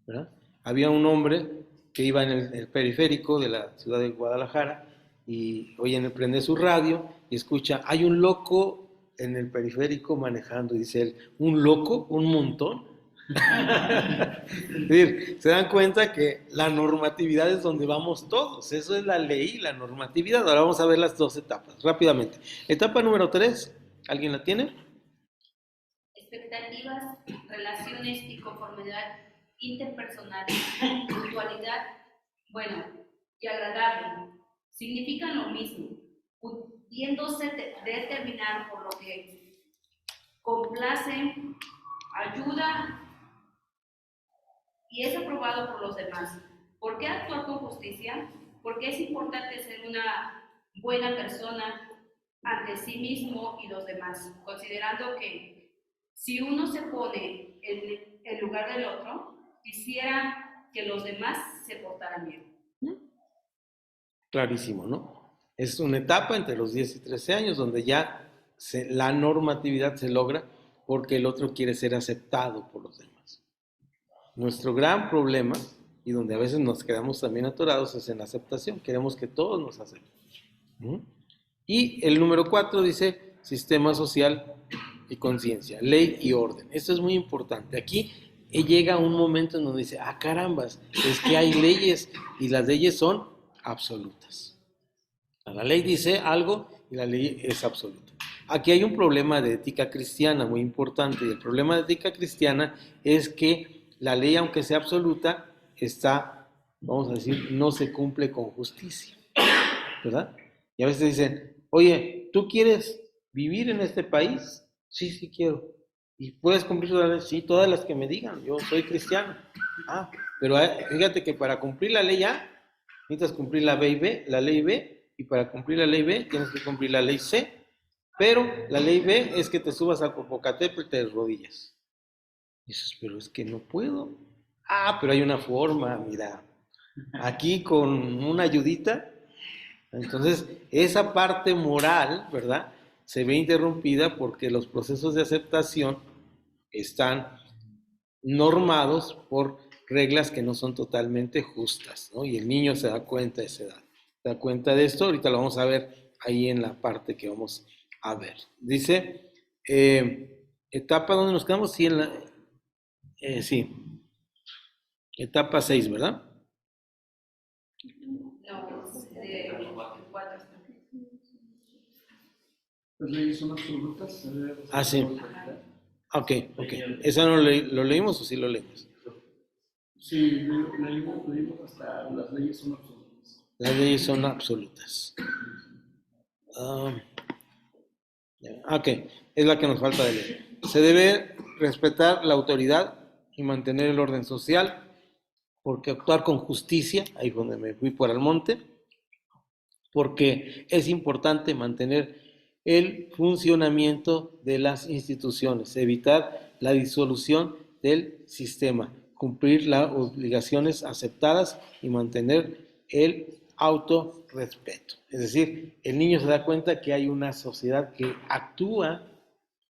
¿verdad? Había un hombre que iba en el periférico de la ciudad de Guadalajara y prende su radio y escucha, hay un loco en el periférico manejando, y dice él, ¿un loco? ¿Un montón? Es decir, se dan cuenta que la normatividad es donde vamos todos, eso es la ley y la normatividad. Ahora vamos a ver las dos etapas, rápidamente. Etapa número 3, ¿alguien la tiene? Expectativas, relaciones y conformidad interpersonal, puntualidad, bueno y agradable, significan lo mismo, pudiéndose determinar por lo que complace, ayuda y es aprobado por los demás. ¿Por qué actuar con justicia? Porque es importante ser una buena persona ante sí mismo y los demás, considerando que si uno se pone en el lugar del otro, quisiera que los demás se portaran bien. Clarísimo, ¿no? Es una etapa entre los 10 y 13 años donde ya la normatividad se logra porque el otro quiere ser aceptado por los demás. Nuestro gran problema, y donde a veces nos quedamos también atorados, es en la aceptación. Queremos que todos nos acepten. Y el número 4 dice sistema social y conciencia, ley y orden. Esto es muy importante. Aquí llega un momento en donde dice, carambas, es que hay leyes y las leyes son absolutas. La ley dice algo y la ley es absoluta. Aquí hay un problema de ética cristiana muy importante, y el problema de ética cristiana es que la ley, aunque sea absoluta, vamos a decir, no se cumple con justicia, ¿verdad? Y a veces dicen, oye, ¿tú quieres vivir en este país? Sí quiero. ¿Y puedes cumplir todas las leyes? Sí, todas las que me digan, yo soy cristiano. Pero fíjate que para cumplir la ley A, necesitas cumplir la ley B, y para cumplir la ley B, tienes que cumplir la ley C, pero la ley B es que te subas al Popocatépetl y te rodillas. Y dices, pero es que no puedo. Pero hay una forma, mira, aquí con una ayudita. Entonces, esa parte moral, ¿verdad? se ve interrumpida porque los procesos de aceptación están normados por reglas que no son totalmente justas, ¿no? Y el niño se da cuenta de esa edad. Se da cuenta de esto, ahorita lo vamos a ver ahí en la parte que vamos a ver. Dice, etapa donde nos quedamos, sí, sí, etapa 6, ¿verdad? No, de 4. Las leyes son absolutas. Ah, sí. Ok. ¿Eso no lo leímos o sí lo leímos? Sí, leímos hasta las leyes son absolutas. Las leyes son absolutas. Ok, es la que nos falta de leer. Se debe respetar la autoridad y mantener el orden social, porque actuar con justicia, ahí es donde me fui por el monte, porque es importante mantener el funcionamiento de las instituciones, evitar la disolución del sistema, cumplir las obligaciones aceptadas y mantener el autorrespeto. Es decir, el niño se da cuenta que hay una sociedad que actúa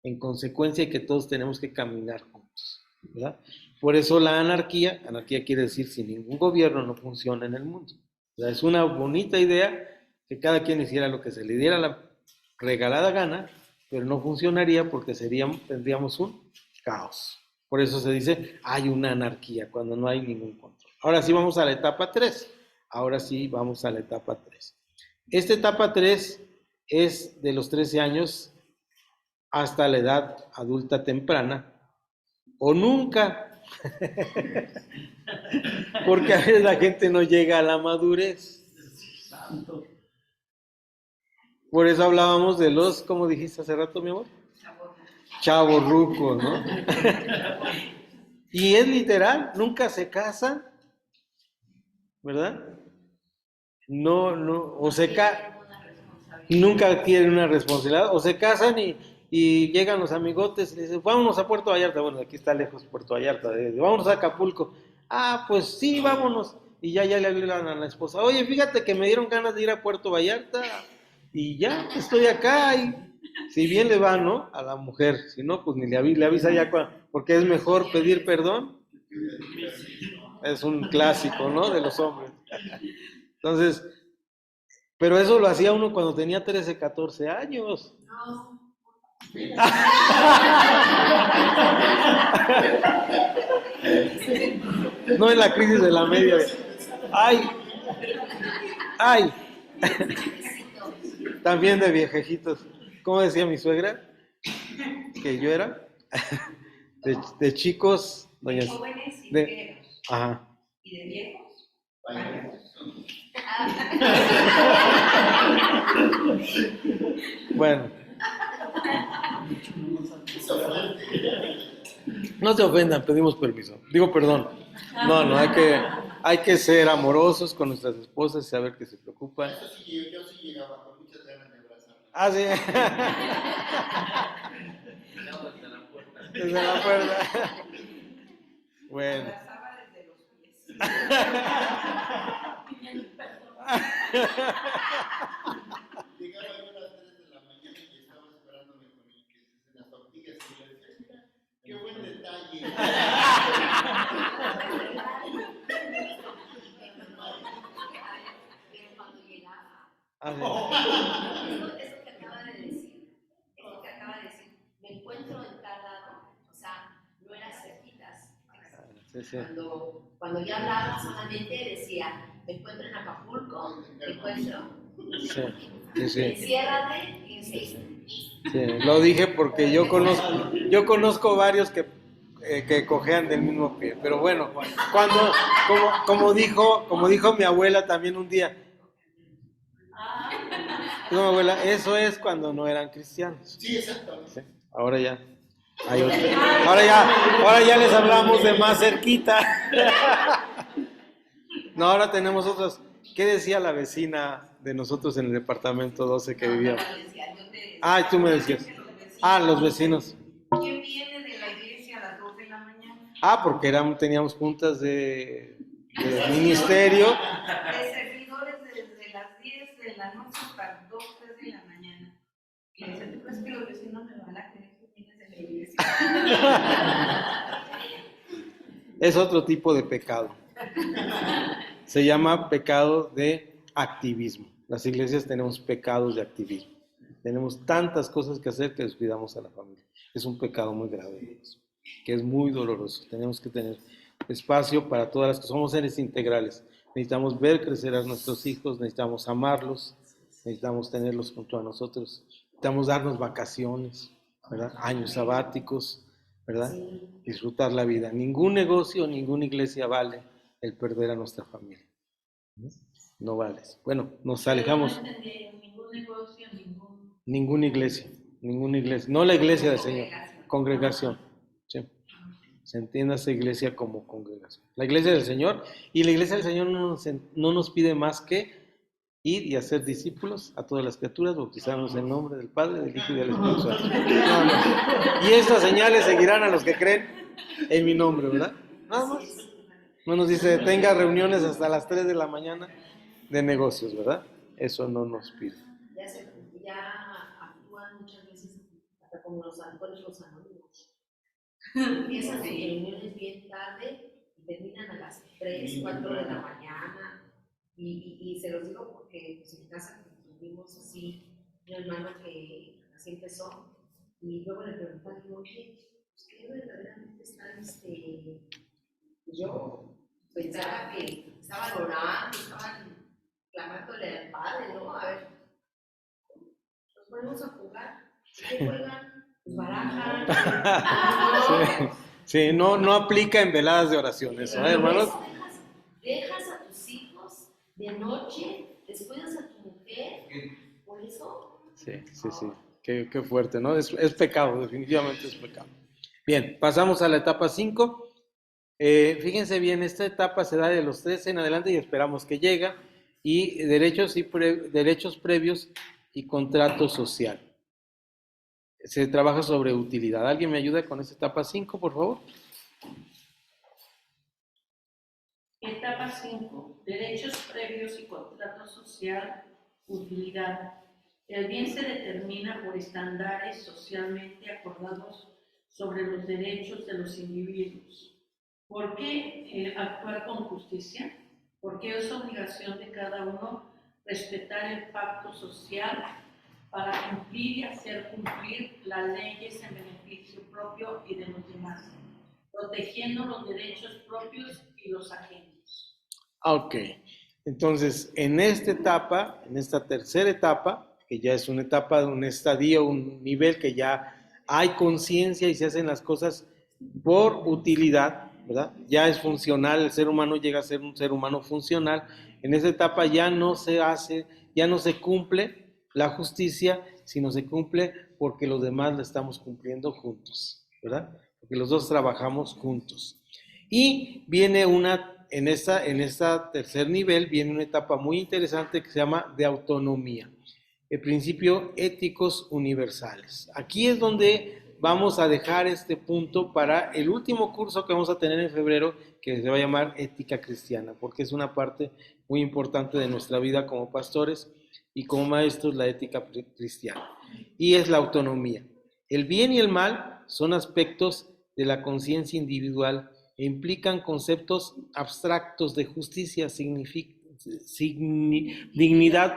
en consecuencia y que todos tenemos que caminar juntos, ¿verdad? Por eso la anarquía quiere decir sin ningún gobierno no funciona en el mundo. O sea, es una bonita idea que cada quien hiciera lo que se le diera la regalada gana, pero no funcionaría porque tendríamos un caos. Por eso se dice, hay una anarquía, cuando no hay ningún control. Ahora sí vamos a la etapa 3. Esta etapa 3 es de los 13 años hasta la edad adulta temprana, o nunca, porque a veces la gente no llega a la madurez. Santo. Por eso hablábamos de los, ¿cómo dijiste hace rato, mi amor? Chavorrucos, ¿no? Y es literal, nunca se casan, ¿verdad? No, o nunca tienen una responsabilidad, o se casan y llegan los amigotes y le dicen, vámonos a Puerto Vallarta, bueno, aquí está lejos Puerto Vallarta, vámonos a Acapulco, pues sí, vámonos, y ya le hablan a la esposa, oye, fíjate que me dieron ganas de ir a Puerto Vallarta, y ya estoy acá, y si bien le va, ¿no? A la mujer, si no, pues ni le avisa ya, porque es mejor pedir perdón, es un clásico, ¿no? De los hombres. Entonces, pero eso lo hacía uno cuando tenía 13, 14 años. No. No en la crisis de la media. Ay. También de viejejitos. ¿Cómo decía mi suegra? Que yo era. De chicos. De jóvenes y de viejos. Ajá. ¿Y de viejos? Bueno. No se ofendan, pedimos permiso. Digo perdón. No, hay que ser amorosos con nuestras esposas y saber que se preocupan. Eso sí, yo sí llegaba con muchas ganas de abrazarme. Ah, sí. Desde la puerta. Bueno. Abrazaba desde los pies. Llegaba yo a las 3 de la mañana y estaba esperándome con el que se las tortillas y le decía, mira, qué buen detalle. Pero cuando llegaba, Ah, sí. eso que acaba de decir, me encuentro en tal lado, o sea, no eran cerquitas. Sí. Cuando ya hablaba solamente decía, me encuentro en Acapulco, me encuentro. Sí. Enciérrate y sí. Sí, lo dije porque yo conozco varios que cojean del mismo pie, pero bueno, como dijo mi abuela también un día, dijo mi abuela, eso es cuando no eran cristianos. Sí, exacto. Sí, ahora ya hay otro. Ahora ya les hablamos de más cerquita. No, ahora tenemos otros. ¿Qué decía la vecina de nosotros en el departamento 12 que vivíamos? Tú me decías. Los vecinos. ¿Quién viene de la iglesia a las 2 de la mañana? Porque teníamos juntas de ministerio. De servidores desde las 10 de la noche hasta las 2, 3 de la mañana. Y dice, ¿tú crees que los vecinos me van a creer que tienes en la iglesia? Es otro tipo de pecado. Se llama pecado de activismo. Las iglesias tenemos pecados de activismo. Tenemos tantas cosas que hacer que descuidamos a la familia. Es un pecado muy grave, que es muy doloroso. Tenemos que tener espacio para todas las que somos seres integrales. Necesitamos ver crecer a nuestros hijos, necesitamos amarlos, necesitamos tenerlos junto a nosotros, necesitamos darnos vacaciones, ¿verdad? Años sabáticos, ¿verdad? Disfrutar la vida. Ningún negocio, ninguna iglesia vale el perder a nuestra familia. No vale. Bueno, nos alejamos. No entendí, ningún negocio, Ninguna iglesia. No la iglesia del Señor, congregación. Sí. Se entiende esa iglesia como congregación. La iglesia del Señor, y la iglesia del Señor no nos pide más que ir y hacer discípulos a todas las criaturas, bautizarnos en nombre del Padre, del Hijo y del Espíritu Santo. Nada más. Y estas señales seguirán a los que creen en mi nombre, ¿verdad? Nada más. No nos dice, tenga reuniones hasta las 3 de la mañana de negocios, ¿verdad? Eso no nos pide. Ya actúan muchas veces hasta como los alcohólicos anónimos. Empiezan sus reuniones bien tarde y terminan a las 3, 4 de la mañana. Y se los digo porque pues, en casa tuvimos así un hermano que así empezó y luego le preguntan, oye, pues, ¿qué verdaderamente están yo pensaba que estaban orando, estaban clamándole al Padre, ¿no? A ver, nos ponemos a jugar. ¿Qué juegan? Pues barajan. Sí, no aplica en veladas de oración eso, ¿eh, hermanos? Dejas a tus hijos de noche, descuidas a tu mujer, por eso. Sí. Qué fuerte, ¿no? Es pecado, definitivamente es pecado. Bien, pasamos a la etapa 5. Fíjense bien, esta etapa se da de los 13 en adelante y esperamos que llegue. Y derechos previos y contrato social. Se trabaja sobre utilidad. ¿Alguien me ayuda con esta etapa 5, por favor? Etapa 5. Derechos previos y contrato social, utilidad. El bien se determina por estándares socialmente acordados sobre los derechos de los individuos. ¿Por qué actuar con justicia? Porque es obligación de cada uno respetar el pacto social para cumplir y hacer cumplir las leyes en beneficio propio y de los demás, protegiendo los derechos propios y los ajenos. Ok, entonces en esta tercera etapa, que ya es una etapa, un estadio, un nivel que ya hay conciencia y se hacen las cosas por utilidad, ¿verdad? Ya es funcional, el ser humano llega a ser un ser humano funcional. En esa etapa ya no se cumple la justicia, sino se cumple porque los demás la estamos cumpliendo juntos, ¿verdad? Porque los dos trabajamos juntos. Y viene en esta tercer nivel, viene una etapa muy interesante que se llama de autonomía. El principio éticos universales. Aquí es donde vamos a dejar este punto para el último curso que vamos a tener en febrero, que se va a llamar Ética Cristiana, porque es una parte muy importante de nuestra vida como pastores y como maestros, la ética cristiana. Y es la autonomía. El bien y el mal son aspectos de la conciencia individual e implican conceptos abstractos de justicia, dignidad,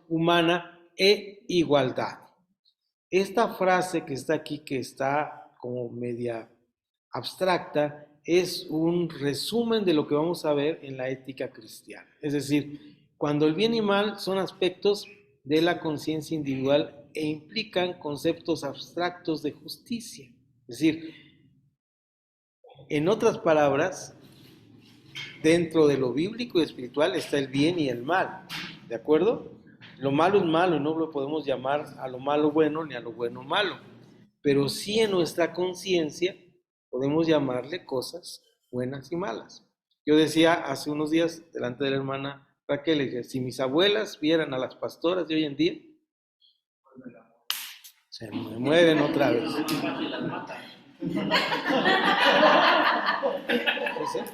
humana e igualdad. Esta frase que está aquí, que está como media abstracta, es un resumen de lo que vamos a ver en la ética cristiana. Es decir, cuando el bien y mal son aspectos de la conciencia individual e implican conceptos abstractos de justicia. Es decir, en otras palabras, dentro de lo bíblico y espiritual está el bien y el mal, ¿de acuerdo? Lo malo es malo y no lo podemos llamar a lo malo bueno ni a lo bueno malo, pero sí en nuestra conciencia podemos llamarle cosas buenas y malas. Yo decía hace unos días delante de la hermana Raquel, le dije, si mis abuelas vieran a las pastoras de hoy en día, se me mueren otra vez. Más fácil las matan. ¿Sí?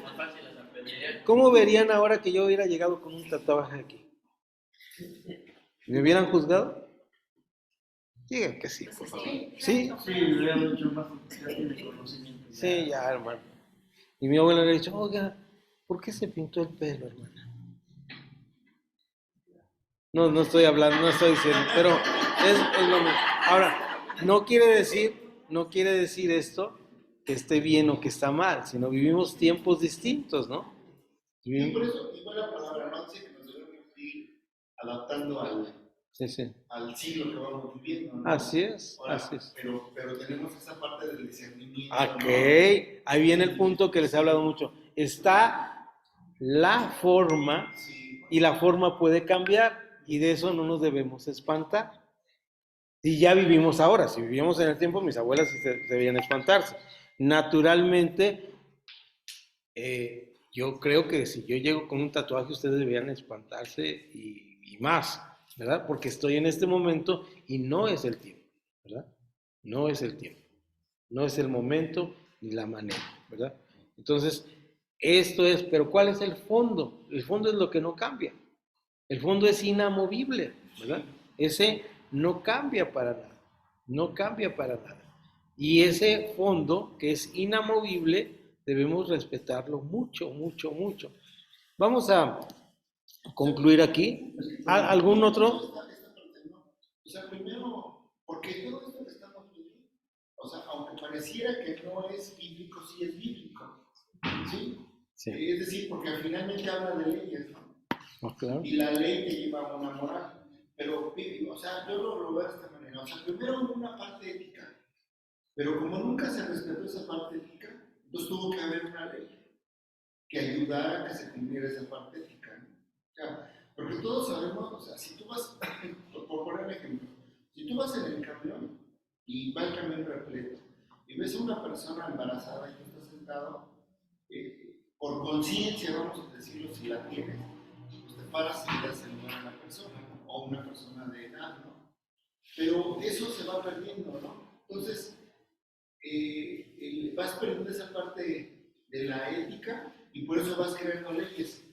Más fácil las aprenderían. ¿Cómo verían ahora que yo hubiera llegado con un tatuaje aquí? ¿Me hubieran juzgado? Digan que sí, por Pues favor. sí. ¿Sí? Sí, le han dicho más porque ya tiene conocimiento. Sí, ya, hermano. Y mi abuela le ha dicho, oiga, ¿por qué se pintó el pelo, hermana? No, no estoy hablando, no estoy diciendo, pero es lo mismo. Ahora, no quiere decir esto que esté bien o que está mal, sino vivimos tiempos distintos, ¿no? Y por eso, igual la palabra, no dice que nos debemos ir adaptando Sí, sí. al siglo que vamos viviendo, ¿no? Así es, Ahora, así es. pero tenemos esa parte del discernimiento. Ok, ¿no? ahí viene el punto que les he hablado mucho. Está la forma Sí, y la forma puede cambiar y de eso no nos debemos espantar. Y ya vivimos ahora, si vivíamos en el tiempo, mis abuelas sí debían espantarse. Naturalmente, yo creo que si yo llego con un tatuaje, ustedes deberían espantarse y más, ¿verdad? Porque estoy en este momento y no es el tiempo, ¿verdad? No es el tiempo, no es el momento ni la manera, ¿verdad? Entonces, esto es, pero ¿cuál es el fondo? El fondo es lo que no cambia. El fondo es inamovible, ¿verdad? Ese no cambia para nada, no cambia para nada. Y ese fondo que es inamovible, debemos respetarlo mucho, mucho, mucho. Vamos a concluir aquí. ¿Algún otro? esta parte, ¿no? O sea, primero, porque todo esto que estamos viendo, o sea, aunque pareciera que no es bíblico, sí es bíblico. ¿Sí? Sí. Es decir, porque finalmente habla de leyes, ¿no? Oh, claro. Y la ley te lleva a una moral. Pero, o sea, yo lo veo de esta manera. O sea, primero hubo una parte ética. Pero como nunca se respetó esa parte ética, entonces tuvo que haber una ley que ayudara a que se cumpliera esa parte ética, ¿no? O sea, porque todos sabemos, o sea, si tú vas, por poner un ejemplo, si tú vas en el camión y va el camión repleto y ves a una persona embarazada y tú estás sentado, por conciencia, vamos a decirlo, si la tienes, pues te paras y le das el lugar a la persona, ¿no? O una persona de edad, ¿no? Pero eso se va perdiendo, ¿no? Entonces, vas perdiendo esa parte de la ética y por eso vas creando leyes.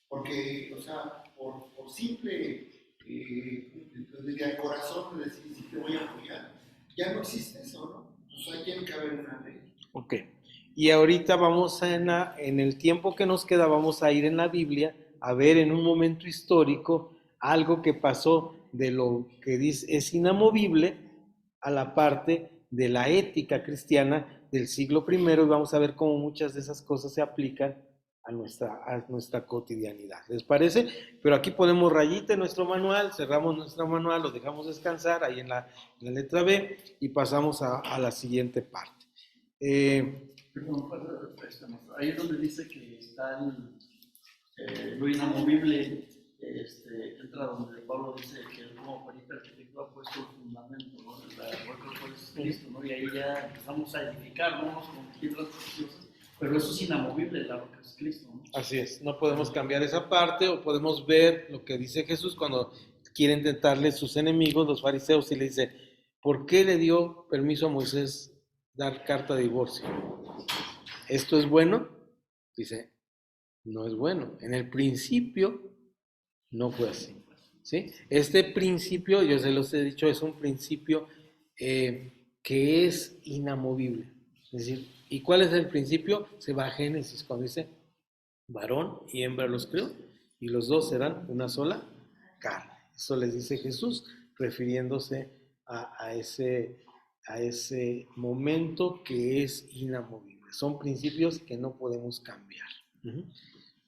Porque, o sea, por simple de corazón de decir, sí te voy a apoyar, ya no existe eso, ¿no? Entonces tiene que haber una ley. Ok. Y ahorita vamos en el tiempo que nos queda, vamos a ir en la Biblia a ver en un momento histórico algo que pasó de lo que dice, es inamovible a la parte de la ética cristiana del siglo I y vamos a ver cómo muchas de esas cosas se aplican a nuestra cotidianidad. ¿Les parece? Pero aquí ponemos rayita en nuestro manual, cerramos nuestro manual, lo dejamos descansar ahí en la letra B y pasamos a la siguiente parte. Perdón, ahí es donde dice que está lo inamovible, entra donde Pablo dice que el nuevo perito arquitecto ha puesto el fundamento, ¿no? La roca es Cristo, ¿no? Y ahí ya empezamos a edificar, ¿no? Con piedras preciosas, pero eso es inamovible, la roca es Cristo, ¿no? Así es, no podemos cambiar esa parte o podemos ver lo que dice Jesús cuando quieren tentarle sus enemigos, los fariseos, y le dice, ¿por qué le dio permiso a Moisés dar carta de divorcio? ¿Esto es bueno? Dice, no es bueno. En el principio no fue así. ¿Sí? Este principio, yo se los he dicho, es un principio que es inamovible. Es decir, ¿y cuál es el principio? Se va a Génesis cuando dice, varón y hembra los creó, y los dos serán una sola carne. Eso les dice Jesús, refiriéndose a ese momento que es inamovible. Son principios que no podemos cambiar.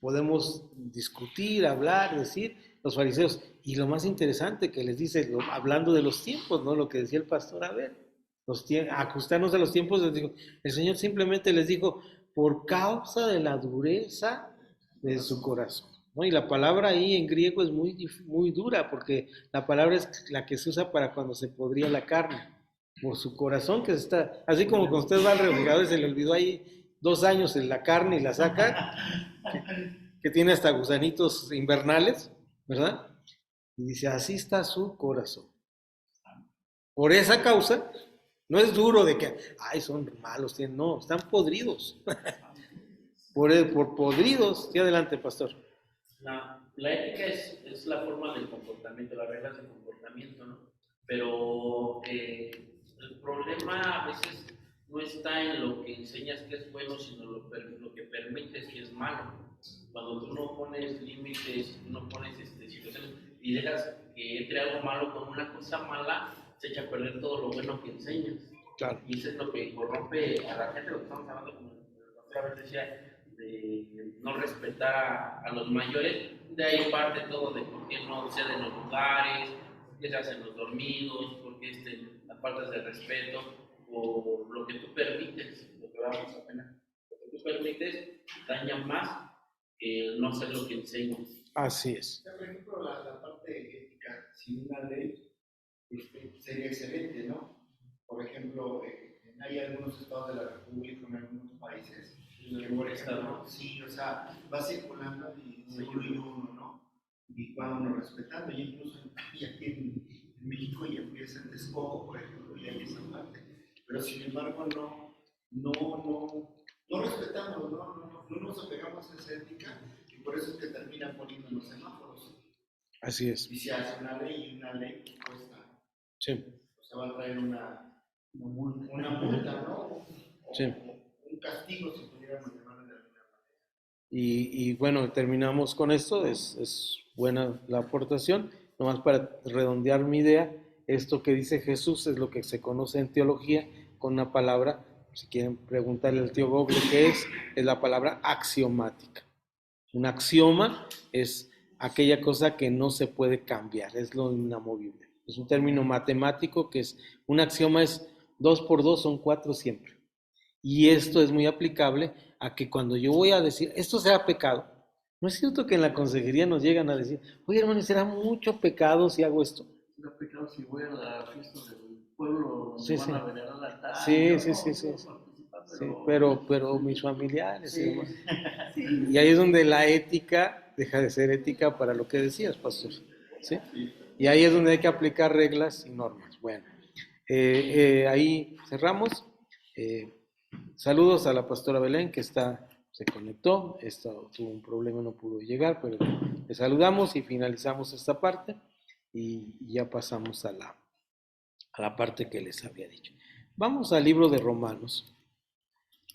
Podemos discutir, hablar, decir, los fariseos, y lo más interesante que les dice, hablando de los tiempos, ¿no? Lo que decía el pastor, a ver, ajustarnos a los tiempos, les digo, el Señor simplemente les dijo, por causa de la dureza de su corazón, ¿no? Y la palabra ahí en griego es muy, muy dura, porque la palabra es la que se usa para cuando se podría la carne, por su corazón que se está, así como cuando usted va al refrigerador y se le olvidó ahí 2 años en la carne y la saca, que tiene hasta gusanitos invernales, ¿verdad? Y dice, así está su corazón. Por esa causa, no es duro de que, ay, son malos, no, están podridos. por podridos. Sí, adelante, pastor. La ética es la forma del comportamiento, las reglas del comportamiento, ¿no? pero el problema a veces no está en lo que enseñas que es bueno, sino lo que permites que es malo. Cuando tú no pones límites, tú no pones situaciones y dejas que entre algo malo con una cosa mala, se echa a perder todo lo bueno que enseñas. Claro. Y eso es lo que corrompe a la gente, lo que estamos hablando, como otra vez decía, de no respetar a los mayores. De ahí parte todo de por qué no se den los lugares, por qué se hacen los dormidos, por qué las faltas de respeto, o lo que tú permites, lo que vamos apenas, lo que tú permites daña más que no hacer lo que enseñas. Así es. Por ejemplo, la parte ética, sin una ley, sería excelente, ¿no? Por ejemplo, hay algunos estados de la República, en algunos países, que por ejemplo, sí, o sea, va circulando y uno y uno, ¿no? Y va uno respetando, y incluso aquí en México ya empieza el Texcoco, por ejemplo, y hay esa parte. Pero sin embargo, no respetamos, no nos apegamos a esa ética, y por eso es que terminan poniendo los semáforos. Así es. Y se hace una ley, y una ley que cuesta. Sí. O sea, va a traer una multa, ¿no? O Sí. un castigo, si pudiéramos llamarlo de alguna manera. Y bueno, terminamos con esto. Es buena la aportación. Nomás para redondear mi idea, esto que dice Jesús es lo que se conoce en teología con una palabra, si quieren preguntarle al tío Google qué es la palabra axiomática. Un axioma es aquella cosa que no se puede cambiar, es lo inamovible. Es un término matemático que es, un axioma es 2 por 2 son 4 siempre. Y esto es muy aplicable a que cuando yo voy a decir, esto será pecado, ¿no es cierto que en la consejería nos llegan a decir, oye hermano, será mucho pecado si hago esto? Será pecado si voy a la fiesta del pueblo donde Sí, van sí. a venerar al altar. Sí, pero mis familiares y Sí. demás. Sí. Y ahí es donde la ética deja de ser ética para lo que decías, pastor. ¿Sí? Y ahí es donde hay que aplicar reglas y normas. Bueno, ahí cerramos. Saludos a la pastora Belén que se conectó, tuvo un problema, no pudo llegar, pero le saludamos y finalizamos esta parte y ya pasamos a la parte que les había dicho. Vamos al libro de Romanos.